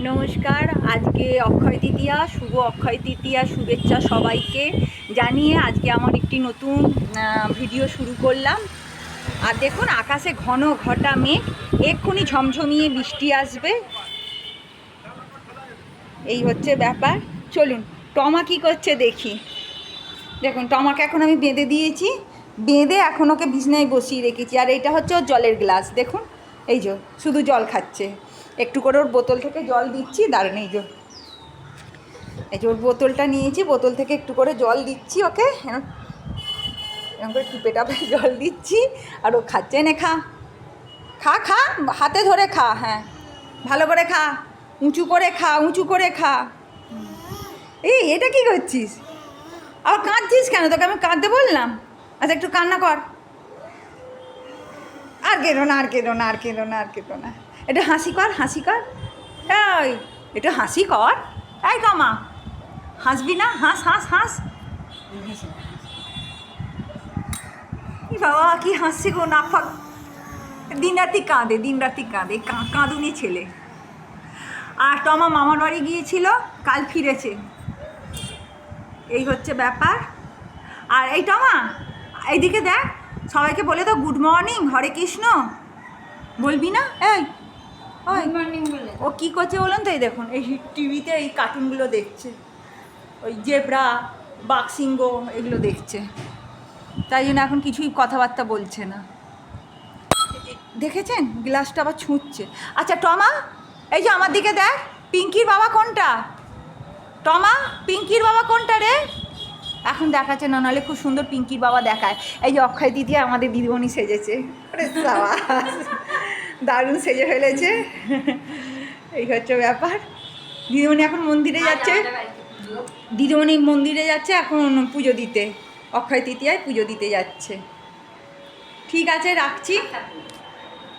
নমস্কার। আজকে অক্ষয় তৃতীয়া, শুভ অক্ষয় তৃতীয়া শুভেচ্ছা সবাইকে জানিয়ে আজকে আমার একটি নতুন ভিডিও শুরু করলাম। আর দেখুন আকাশে ঘন ঘটা মেঘ, এক্ষুনি ঝমঝমিয়ে বৃষ্টি আসবে, এই হচ্ছে ব্যাপার। চলুন টমা কী করছে দেখি। দেখুন টমাকে এখন আমি বেঁধে দিয়েছি, বেঁধে এখন ওকে বিছনায় বসিয়ে রেখেছি। আর এইটা হচ্ছে ওর জলের গ্লাস, দেখুন এই যে শুধু জল খাচ্ছে। একটু করে ওর বোতল থেকে জল দিচ্ছি, দাঁড়ান এই যে ওর বোতলটা নিয়েছি, বোতল থেকে একটু করে জল দিচ্ছি ওকে, এরকম করে টিপে টাপে জল দিচ্ছি। আর ও খাচ্ছে, নে খা খা খা, হাতে ধরে খা, হ্যাঁ ভালো করে খা, উঁচু করে খা, উঁচু করে খা। এই এটা কী করছিস, আবার কাঁদছিস কেন? তোকে আমি কাঁদতে বললাম? আচ্ছা একটু কান্না কর, আর কেঁদো না, আর কেঁদো না, আর কেঁদো না, আর কেঁদো না। একটু হাসি কর, হাসি কর, এই একটু হাসি কর। এই কামা, হাসবি না? হাস হাস হাস। বাবা কি হাসছে গো, না ফাঁক, দিন রাতি কাঁদে, দিন রাতি কাঁদে, কাঁদুনি ছেলে। আর টমা মামার বাড়ি গিয়েছিল, কাল ফিরেছে, এই হচ্ছে ব্যাপার। আর এই টমা এইদিকে দেখ, সবাইকে বলে তো গুড মর্নিং, হরে কৃষ্ণ বলবি না? এই ও কী করছে বলুন তো, এই দেখুন এই টিভিতে এই কার্টুনগুলো দেখছে, ওই জেব্রা, বাঘসিংহ এগুলো দেখছে, তাই জন্য এখন কিছুই কথাবার্তা বলছে না। দেখেছেন গ্লাসটা আবার ছুঁচ্ছে। আচ্ছা টমা এই যে আমার দিকে দেখ, পিঙ্কির বাবা কোনটা? টমা পিঙ্কির বাবা কোনটা রে? এখন দেখাচ্ছে না, নাহলে খুব সুন্দর পিঙ্কির বাবা দেখায়। এই যে অক্ষয় দিদি আমাদের দিদিমণি সেজেছে, দারুণ সেজে ফেলেছে, এই হচ্ছে ব্যাপার। দিদিমণি এখন মন্দিরে যাচ্ছে, দিদিমণি মন্দিরে যাচ্ছে এখন পুজো দিতে, অক্ষয় তৃতীয়ায় পুজো দিতে যাচ্ছে। ঠিক আছে রাখছি।